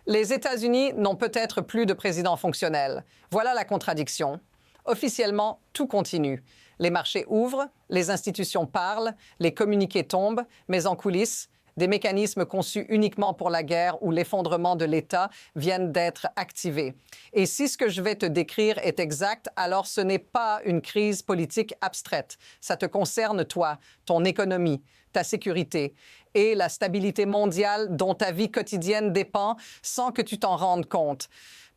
Les États-Unis n'ont peut-être plus de président fonctionnel. Voilà la contradiction. Officiellement, tout continue. Les marchés ouvrent, les institutions parlent, les communiqués tombent, mais en coulisses, des mécanismes conçus uniquement pour la guerre ou l'effondrement de l'État viennent d'être activés. Et si ce que je vais te décrire est exact, alors ce n'est pas une crise politique abstraite. Ça te concerne toi, ton économie, ta sécurité et la stabilité mondiale dont ta vie quotidienne dépend sans que tu t'en rendes compte.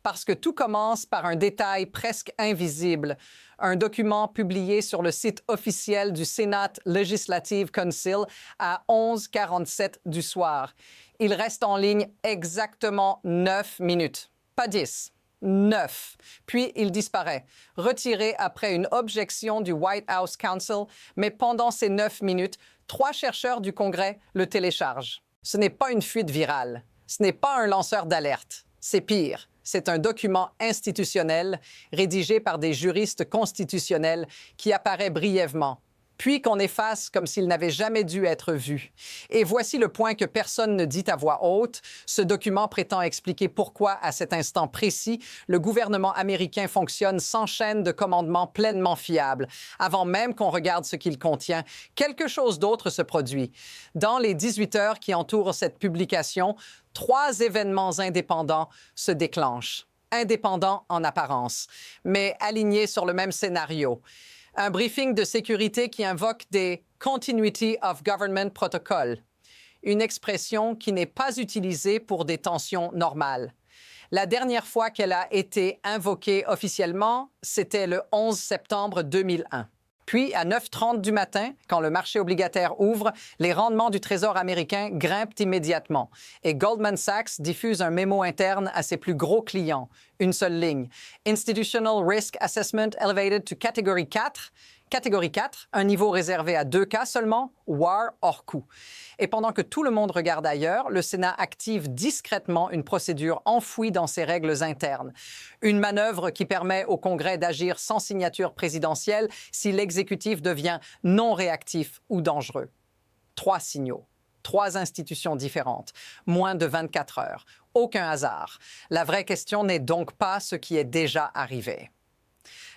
Parce que tout commence par un détail presque invisible, un document publié sur le site officiel du Senate Legislative Council à 11h47 du soir. Il reste en ligne exactement 9 minutes, pas 10. 9. Puis il disparaît, retiré après une objection du White House Counsel, mais pendant ces 9 minutes, 3 chercheurs du Congrès le téléchargent. Ce n'est pas une fuite virale, ce n'est pas un lanceur d'alerte, c'est pire. C'est un document institutionnel rédigé par des juristes constitutionnels qui apparaît brièvement, puis qu'on efface comme s'il n'avait jamais dû être vu. Et voici le point que personne ne dit à voix haute. Ce document prétend expliquer pourquoi, à cet instant précis, le gouvernement américain fonctionne sans chaîne de commandement pleinement fiable. Avant même qu'on regarde ce qu'il contient, quelque chose d'autre se produit. Dans les 18 heures qui entourent cette publication, 3 événements indépendants se déclenchent. Indépendants en apparence, mais alignés sur le même scénario. Un briefing de sécurité qui invoque des Continuity of Government Protocol, une expression qui n'est pas utilisée pour des tensions normales. La dernière fois qu'elle a été invoquée officiellement, c'était le 11 septembre 2001. Puis, à 9h30 du matin, quand le marché obligataire ouvre, les rendements du Trésor américain grimpent immédiatement. Et Goldman Sachs diffuse un mémo interne à ses plus gros clients. Une seule ligne. Institutional Risk Assessment Elevated to Category 4. Catégorie 4, un niveau réservé à 2 cas seulement, war hors coût. Et pendant que tout le monde regarde ailleurs, le Sénat active discrètement une procédure enfouie dans ses règles internes. Une manœuvre qui permet au Congrès d'agir sans signature présidentielle si l'exécutif devient non réactif ou dangereux. 3 signaux. 3 institutions différentes, moins de 24 heures. Aucun hasard. La vraie question n'est donc pas ce qui est déjà arrivé.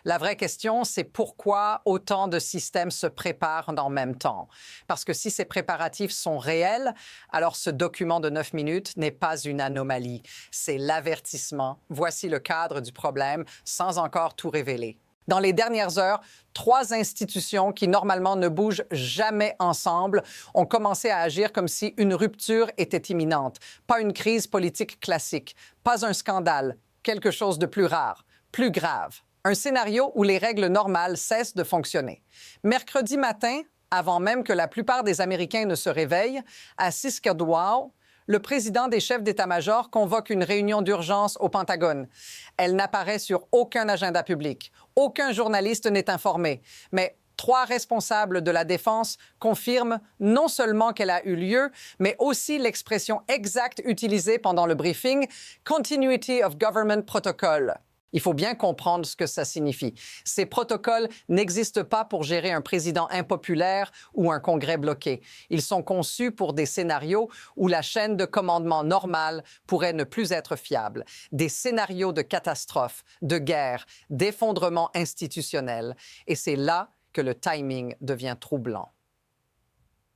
La vraie question, c'est pourquoi autant de systèmes se préparent en même temps. Parce que si ces préparatifs sont réels, alors ce document de 9 minutes n'est pas une anomalie. C'est l'avertissement. Voici le cadre du problème, sans encore tout révéler. Dans les dernières heures, 3 institutions qui normalement ne bougent jamais ensemble ont commencé à agir comme si une rupture était imminente. Pas une crise politique classique, pas un scandale, quelque chose de plus rare, plus grave. Un scénario où les règles normales cessent de fonctionner. Mercredi matin, avant même que la plupart des Américains ne se réveillent, à Saskatchewan, le président des chefs d'état-major convoque une réunion d'urgence au Pentagone. Elle n'apparaît sur aucun agenda public. Aucun journaliste n'est informé. Mais 3 responsables de la défense confirment non seulement qu'elle a eu lieu, mais aussi l'expression exacte utilisée pendant le briefing « Continuity of Government Protocol ». Il faut bien comprendre ce que ça signifie. Ces protocoles n'existent pas pour gérer un président impopulaire ou un congrès bloqué. Ils sont conçus pour des scénarios où la chaîne de commandement normale pourrait ne plus être fiable. Des scénarios de catastrophe, de guerre, d'effondrement institutionnel. Et c'est là que le timing devient troublant.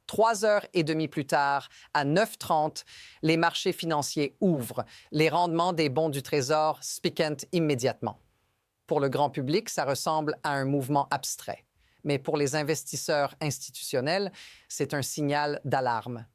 3h30 plus tard, à 9h30, les marchés financiers ouvrent. Les rendements des bons du Trésor spiquent immédiatement. Pour le grand public, ça ressemble à un mouvement abstrait. Mais pour les investisseurs institutionnels, c'est un signal d'alarme.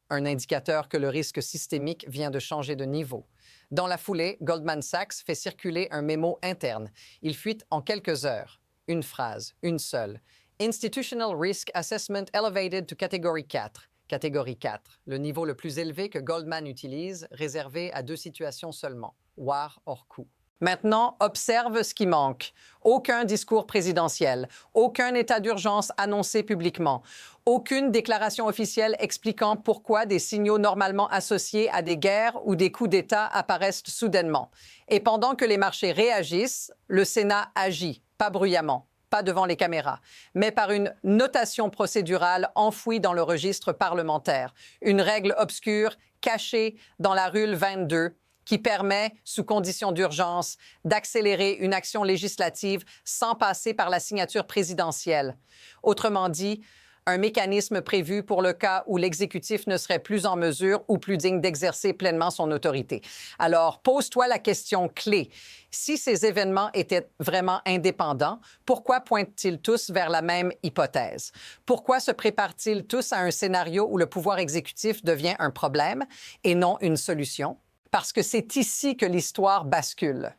Un indicateur que le risque systémique vient de changer de niveau. Dans la foulée, Goldman Sachs fait circuler un mémo interne. Il fuite en quelques heures. Une phrase, une seule. Institutional Risk Assessment Elevated to Category 4. Catégorie 4, le niveau le plus élevé que Goldman utilise, réservé à 2 situations seulement, war hors coût. Maintenant, observe ce qui manque. Aucun discours présidentiel, aucun état d'urgence annoncé publiquement, aucune déclaration officielle expliquant pourquoi des signaux normalement associés à des guerres ou des coups d'État apparaissent soudainement. Et pendant que les marchés réagissent, le Sénat agit, pas bruyamment. Pas devant les caméras, mais par une notation procédurale enfouie dans le registre parlementaire, une règle obscure cachée dans la rule 22 qui permet, sous conditions d'urgence, d'accélérer une action législative sans passer par la signature présidentielle. Autrement dit, un mécanisme prévu pour le cas où l'exécutif ne serait plus en mesure ou plus digne d'exercer pleinement son autorité. Alors, pose-toi la question clé. Si ces événements étaient vraiment indépendants, pourquoi pointent-ils tous vers la même hypothèse? Pourquoi se préparent-ils tous à un scénario où le pouvoir exécutif devient un problème et non une solution? Parce que c'est ici que l'histoire bascule.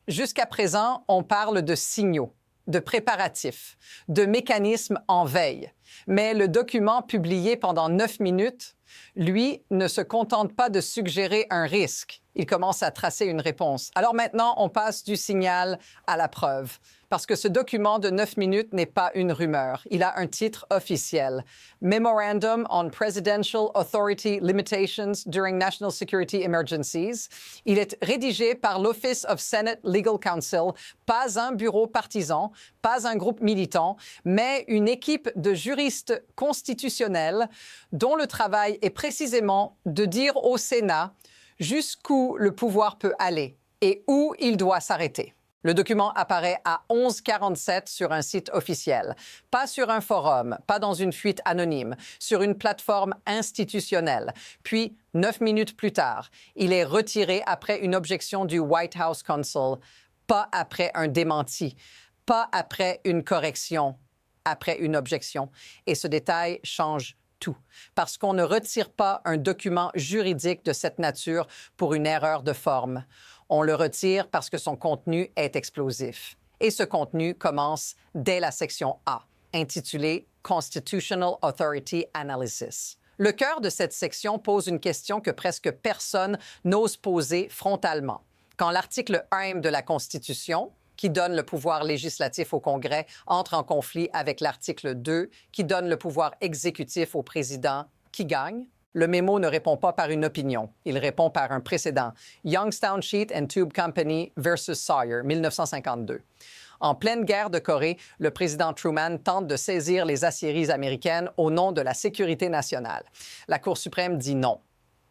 Jusqu'à présent, on parle de signaux, de préparatifs, de mécanismes en veille. Mais le document publié pendant 9 minutes, lui, ne se contente pas de suggérer un risque. Il commence à tracer une réponse. Alors maintenant, on passe du signal à la preuve. Parce que ce document de 9 minutes n'est pas une rumeur. Il a un titre officiel. Memorandum on Presidential Authority Limitations During National Security Emergencies. Il est rédigé par l'Office of Senate Legal Counsel, pas un bureau partisan, pas un groupe militant, mais une équipe de juristes constitutionnels dont le travail est précisément de dire au Sénat jusqu'où le pouvoir peut aller et où il doit s'arrêter. Le document apparaît à 11h47 sur un site officiel, pas sur un forum, pas dans une fuite anonyme, sur une plateforme institutionnelle. Puis, 9 minutes plus tard, il est retiré après une objection du White House Counsel, pas après un démenti, pas après une correction, après une objection. Et ce détail change tout, parce qu'on ne retire pas un document juridique de cette nature pour une erreur de forme. On le retire parce que son contenu est explosif. Et ce contenu commence dès la section A, intitulée Constitutional Authority Analysis. Le cœur de cette section pose une question que presque personne n'ose poser frontalement. Quand l'article 1 de la Constitution, qui donne le pouvoir législatif au Congrès, entre en conflit avec l'article 2, qui donne le pouvoir exécutif au président, qui gagne? Le mémo ne répond pas par une opinion, il répond par un précédent. Youngstown Sheet and Tube Company versus Sawyer, 1952. En pleine guerre de Corée, le président Truman tente de saisir les aciéries américaines au nom de la sécurité nationale. La Cour suprême dit non.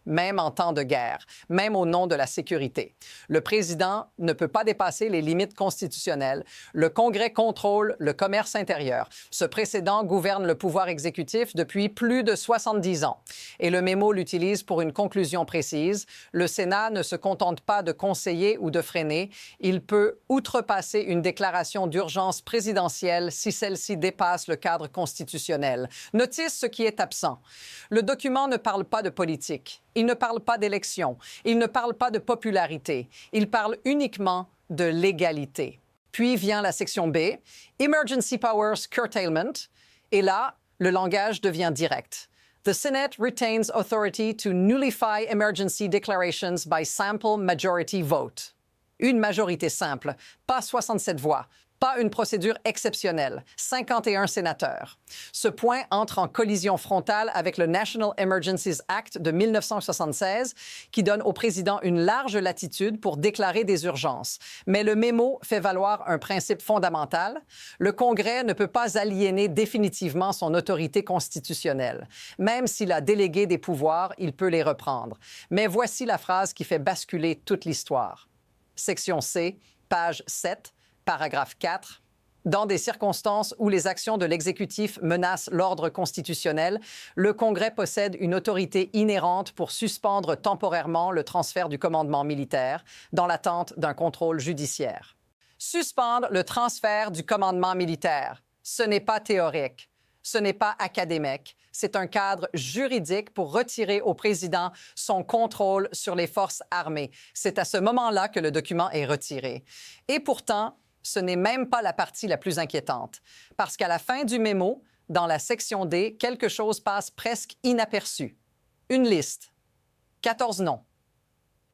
Même en temps de guerre, même au nom de la sécurité. Le président ne peut pas dépasser les limites constitutionnelles. Le Congrès contrôle le commerce intérieur. Ce précédent gouverne le pouvoir exécutif depuis plus de 70 ans. Et le mémo l'utilise pour une conclusion précise. Le Sénat ne se contente pas de conseiller ou de freiner. Il peut outrepasser une déclaration d'urgence présidentielle si celle-ci dépasse le cadre constitutionnel. Notice ce qui est absent. Le document ne parle pas de politique. Il ne parle pas d'élection, il ne parle pas de popularité, il parle uniquement de légalité. Puis vient la section B, Emergency Powers Curtailment, et là, le langage devient direct. The Senate retains authority to nullify emergency declarations by simple majority vote. Une majorité simple, pas 67 voix. Pas une procédure exceptionnelle, 51 sénateurs. Ce point entre en collision frontale avec le National Emergencies Act de 1976, qui donne au président une large latitude pour déclarer des urgences. Mais le mémo fait valoir un principe fondamental. Le Congrès ne peut pas aliéner définitivement son autorité constitutionnelle. Même s'il a délégué des pouvoirs, il peut les reprendre. Mais voici la phrase qui fait basculer toute l'histoire. Section C, page 7. Paragraphe 4. Dans des circonstances où les actions de l'exécutif menacent l'ordre constitutionnel, le Congrès possède une autorité inhérente pour suspendre temporairement le transfert du commandement militaire dans l'attente d'un contrôle judiciaire. Suspendre le transfert du commandement militaire, ce n'est pas théorique, ce n'est pas académique, c'est un cadre juridique pour retirer au président son contrôle sur les forces armées. C'est à ce moment-là que le document est retiré. Et pourtant, ce n'est même pas la partie la plus inquiétante, parce qu'à la fin du mémo, dans la section D, quelque chose passe presque inaperçu. Une liste. 14 noms.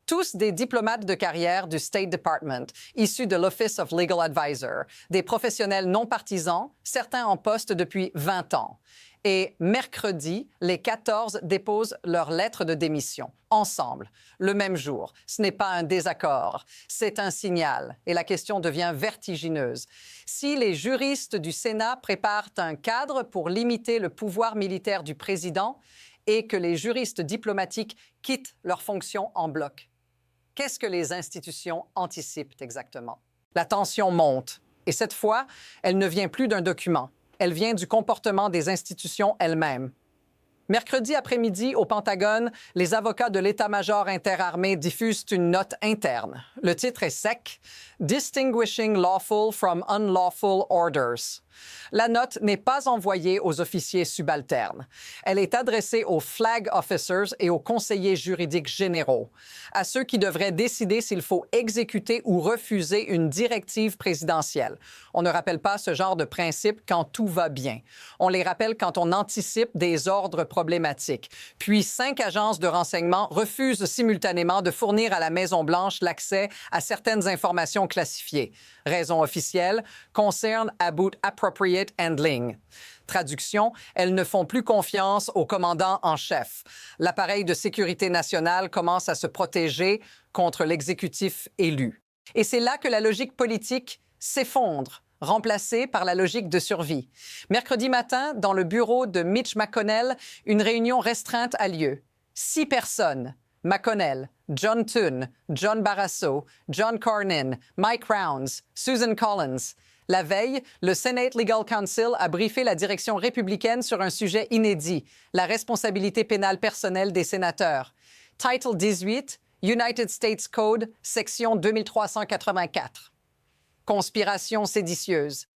Tous des diplomates de carrière du State Department, issus de l'Office of Legal Advisor, des professionnels non partisans, certains en poste depuis 20 ans. Et mercredi, les 14 déposent leur lettre de démission, ensemble, le même jour. Ce n'est pas un désaccord, c'est un signal. Et la question devient vertigineuse. Si les juristes du Sénat préparent un cadre pour limiter le pouvoir militaire du président et que les juristes diplomatiques quittent leurs fonctions en bloc, Qu'est-ce que les institutions anticipent exactement? La tension monte, et cette fois, elle ne vient plus d'un document. Elle vient du comportement des institutions elles-mêmes. Mercredi après-midi, au Pentagone, les avocats de l'état-major interarmé diffusent une note interne. Le titre est sec « Distinguishing lawful from unlawful orders ». La note n'est pas envoyée aux officiers subalternes. Elle est adressée aux flag officers et aux conseillers juridiques généraux, à ceux qui devraient décider s'il faut exécuter ou refuser une directive présidentielle. On ne rappelle pas ce genre de principe quand tout va bien. On les rappelle quand on anticipe des ordres problématiques. Puis 5 agences de renseignement refusent simultanément de fournir à la Maison-Blanche l'accès à certaines informations classifiées. Raison officielle, concerne about appropriate handling. Traduction, elles ne font plus confiance au commandant en chef. L'appareil de sécurité nationale commence à se protéger contre l'exécutif élu. Et c'est là que la logique politique s'effondre, remplacée par la logique de survie. Mercredi matin, dans le bureau de Mitch McConnell, une réunion restreinte a lieu. 6 personnes. McConnell, John Thune, John Barrasso, John Cornyn, Mike Rounds, Susan Collins. La veille, le Senate Legal Counsel a briefé la direction républicaine sur un sujet inédit, la responsabilité pénale personnelle des sénateurs. Title 18, United States Code, section 2384. Conspiration séditieuse.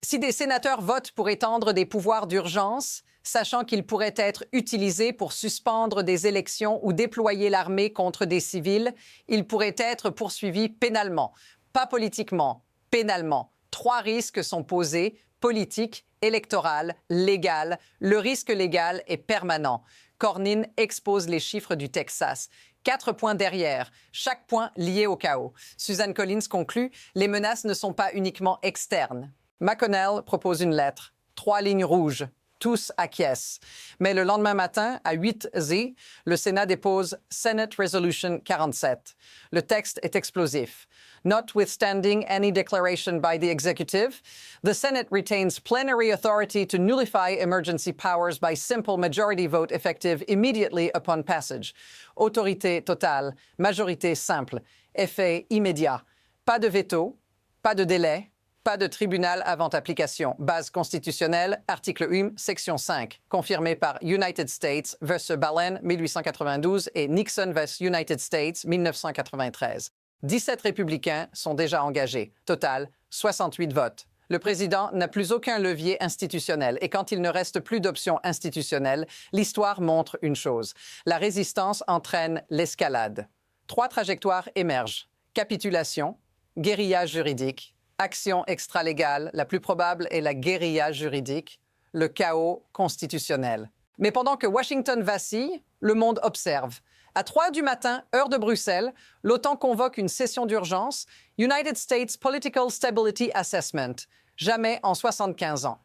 Si des sénateurs votent pour étendre des pouvoirs d'urgence, sachant qu'ils pourraient être utilisés pour suspendre des élections ou déployer l'armée contre des civils, ils pourraient être poursuivis pénalement, pas politiquement, pénalement. 3 risques sont posés, politique, électoral, légal. Le risque légal est permanent. Cornyn expose les chiffres du Texas. 4 points derrière, chaque point lié au chaos. Susan Collins conclut, les menaces ne sont pas uniquement externes. McConnell propose une lettre. 3 lignes rouges. Tous acquiescent. Mais le lendemain matin, à 8h, le Sénat dépose Senate Resolution 47. Le texte est explosif. Notwithstanding any declaration by the executive, the Senate retains plenary authority to nullify emergency powers by simple majority vote effective immediately upon passage. Autorité totale, majorité simple, effet immédiat. Pas de veto, pas de délai, pas de tribunal avant application. Base constitutionnelle, article 1, section 5, confirmé par United States vs. Balen, 1892 et Nixon vs. United States, 1993. 17 républicains sont déjà engagés. Total, 68 votes. Le président n'a plus aucun levier institutionnel et quand il ne reste plus d'options institutionnelles, l'histoire montre une chose. La résistance entraîne l'escalade. 3 trajectoires émergent. Capitulation, guérilla juridique, action extralégale, la plus probable est la guérilla juridique, le chaos constitutionnel. Mais pendant que Washington vacille, le monde observe. À 3h du matin, heure de Bruxelles, l'OTAN convoque une session d'urgence, United States Political Stability Assessment, jamais en 75 ans.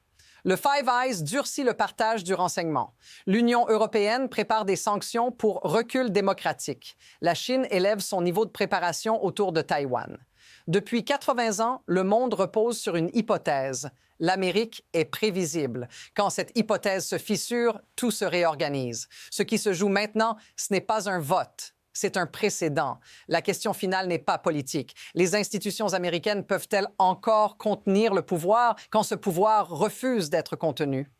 Le Five Eyes durcit le partage du renseignement. L'Union européenne prépare des sanctions pour recul démocratique. La Chine élève son niveau de préparation autour de Taïwan. Depuis 80 ans, le monde repose sur une hypothèse. L'Amérique est prévisible. Quand cette hypothèse se fissure, tout se réorganise. Ce qui se joue maintenant, ce n'est pas un vote, c'est un précédent. La question finale n'est pas politique. Les institutions américaines peuvent-elles encore contenir le pouvoir quand ce pouvoir refuse d'être contenu?